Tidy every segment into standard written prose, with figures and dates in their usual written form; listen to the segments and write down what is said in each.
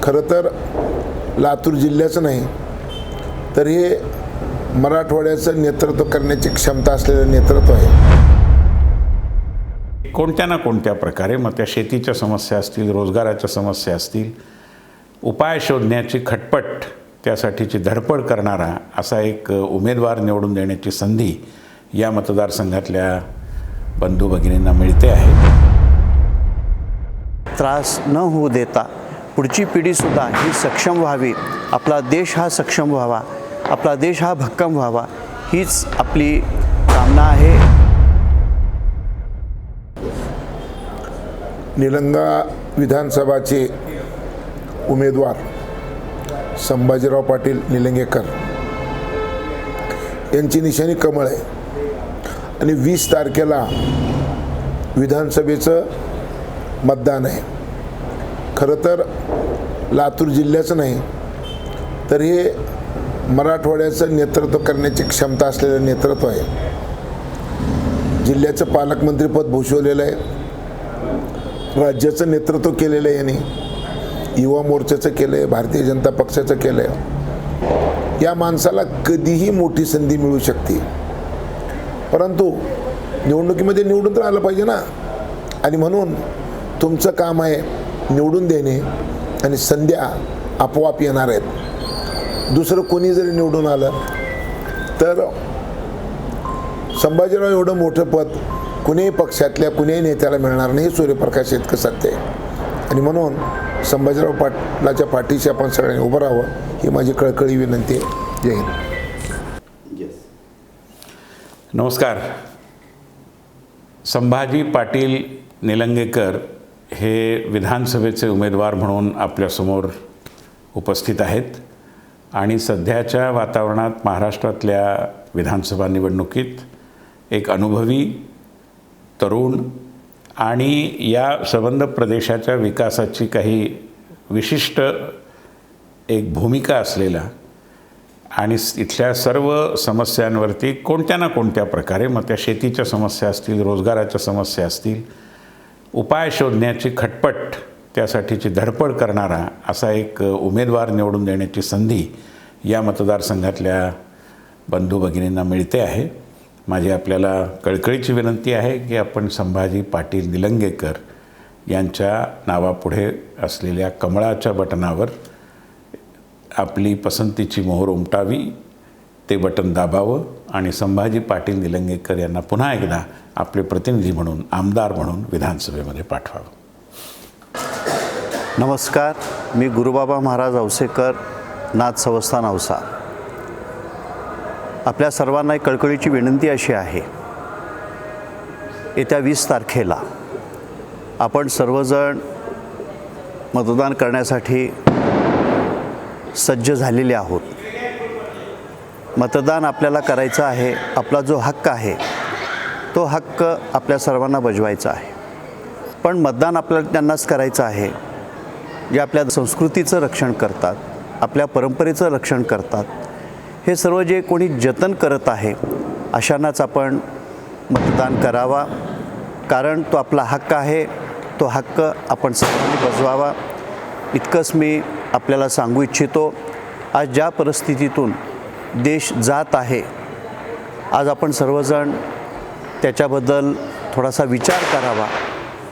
खरं तर लातूर जिल्ह्याचं नाही तर हे मराठवाड्याचं नेतृत्व करण्याची क्षमता असलेलं नेतृत्व आहे. कोणत्या ना कोणत्या प्रकारे मग त्या शेतीच्या समस्या असतील, रोजगाराच्या समस्या असतील, उपाय शोधण्याची खटपट, त्यासाठीची धडपड करणारा असा एक उमेदवार निवडून देण्याची संधी या मतदारसंघातल्या बंधू भगिनींना मिळते आहे. त्रास न होऊ देता पुढची पिढीसुद्धा ही सक्षम व्हावी, आपला देश हा सक्षम व्हावा, आपला देश हा भक्कम व्हावा, हीच आपली कामना आहे. निलंगा विधानसभाचे उमेदवार संभाजीराव पाटील निलंगेकर यांची निशाणी कमळ आहे आणि 20 तारखेला विधानसभेचं मतदान आहे. खरं तर लातूर जिल्ह्याचं नाही तर हे मराठवाड्याचं नेतृत्व करण्याची क्षमता असलेलं नेतृत्व आहे. जिल्ह्याचं पालकमंत्रीपद भूषवलेलं आहे, राज्याचं नेतृत्व केलेलं आहे यांनी, युवा मोर्चाचं केलं आहे, भारतीय जनता पक्षाचं केलं आहे. या माणसाला कधीही मोठी संधी मिळू शकते, परंतु निवडणुकीमध्ये निवडून तर आलं पाहिजे ना. आणि म्हणून तुमचं काम आहे निवडून देणे आणि संध्या आपोआप येणार आहेत. दुसरं कोणी जरी निवडून आलं तर संभाजीराव एवढं मोठं पद कुणीही पक्षातल्या कुणीही नेत्याला मिळणार नाही, हे सूर्यप्रकाश इतकं सत्य आहे. आणि म्हणून संभाजीराव पाटलाच्या पाठीशी आपण सगळ्यांनी उभं राहावं ही माझी कळकळी विनंती आहे. जय हिंद. नमस्कार. संभाजी पाटील निलंगेकर हे विधानसभेचे उमेदवार म्हणून आपल्यासमोर उपस्थित आहेत आणि सध्याच्या वातावरणात महाराष्ट्रातल्या विधानसभा निवडणुकीत एक अनुभवी, तरुण आणि या संबंध प्रदेशाच्या विकासाची काही विशिष्ट एक भूमिका असलेला आणि इथल्या सर्व समस्यांवरती कोणत्या ना कोणत्या प्रकारे मग त्या शेतीच्या समस्या असतील, रोजगाराच्या समस्या असतील, उपाय शोधण्याची खटपट, त्यासाठीची धडपड करणारा असा एक उमेदवार निवडून देण्याची संधी या मतदारसंघातल्या बंधू भगिनींना मिळते आहे. माझी आपल्याला कळकळीची विनंती आहे की आपण संभाजी पाटील निलंगेकर यांच्या नावापुढे असलेल्या कमळाच्या बटनावर आपली पसंतीची मोहर उमटावी, ते बटन दाबावं आणि संभाजी पाटील निलंगेकर यांना पुन्हा एकदा आपले प्रतिनिधी म्हणून, आमदार म्हणून विधानसभेमध्ये पाठवावं. नमस्कार, मी गुरुबाबा महाराज औसेकर, नाथ संस्थान औसा. आपल्या सर्वांना एक कळकळीची विनंती अशी आहे, येत्या 20 तारखेला आपण सर्वजण मतदान करण्यासाठी सज्ज झालेले आहोत. मतदान आपल्याला करायचं आहे, आपला जो हक्क आहे तो हक्क आपल्या सर्वांना बजवायचा आहे. पण मतदान आपल्याला त्यांनाच करायचं आहे जे आपल्या संस्कृतीचं रक्षण करतात, आपल्या परंपरेचं रक्षण करतात. हे सर्व जे कोणी जतन करत आहे अशांनाच आपण मतदान करावा, कारण तो आपला हक्क आहे. तो हक्क आपण सर्वांनी बजवावा इतकंच मी आपल्याला सांगू इच्छितो. आज ज्या परिस्थितीतून देश जात आहे, आज आपण सर्वजण त्याच्याबद्दल थोडासा विचार करावा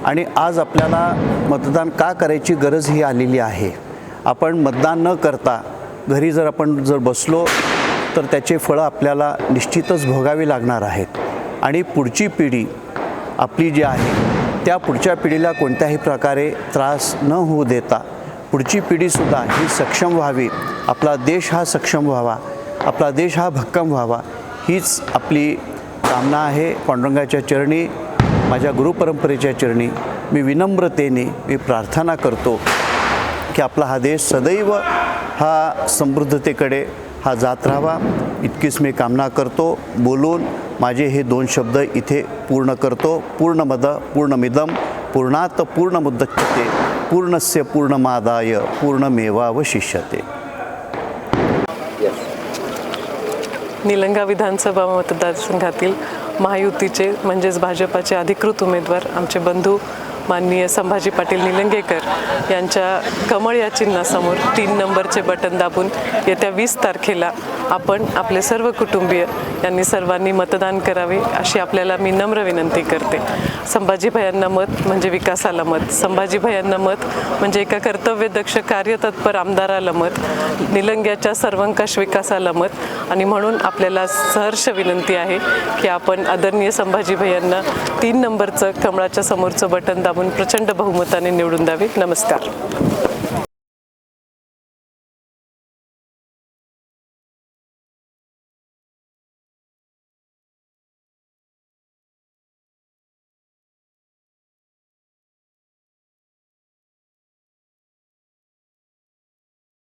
आणि आज आपल्याला मतदान का करायची गरज ही आलेली आहे. आपण मतदान न करता घरी जर आपण बसलो तर त्याचे फळं आपल्याला निश्चितच भोगावी लागणार आहेत आणि पुढची पिढी आपली जी आहे त्या पुढच्या पिढीला कोणत्याही प्रकारे त्रास न होऊ देता पुढची पिढीसुद्धा ही सक्षम व्हावी, आपला देश हा सक्षम व्हावा, आपला देश हा भक्कम व्हावा, हीच आपली कामना आहे. पांडुरंगाच्या चरणी, माझ्या गुरुपरंपरेच्या चरणी मी विनम्रतेने प्रार्थना करतो की आपला हा देश सदैव हा समृद्धतेकडे हा जात राहावा, इतकीच मी कामना करतो. बोलून माझे हे 2 शब्द इथे पूर्ण करतो. पूर्णमद पूर्णमिदं पूर्णात पूर्णमुदच्यते पूर्णस्य पूर्णमादाय पूर्णमेवावशिष्यते. निलंगा विधानसभा मतदारसंघातील महायुतीचे म्हणजेच भाजपाचे अधिकृत उमेदवार आमचे बंधू माननीय संभाजी पाटील निलंगेकर यांच्या कमळ या चिन्हासमोर 3 नंबरचे बटन दाबून येत्या 20 तारखेला आपण आपले सर्व कुटुंबीय यांनी सर्वांनी मतदान करावे अशी आपल्याला मी नम्र विनंती करते. संभाजी भैयांना मत म्हणजे विकासाला मत, संभाजी भैयांना मत म्हणजे एका कर्तव्यदक्ष कार्यतत्पर आमदाराला मत, निलंग्याच्या सर्वंकष विकासाला मत. आणि म्हणून आपल्याला सहर्ष विनंती आहे की आपण आदरणीय संभाजी भैयांना 3 नंबरचं कमळाच्या समोरचं बटन दाबून प्रचंड बहुमताने निवडून द्यावे. नमस्कार.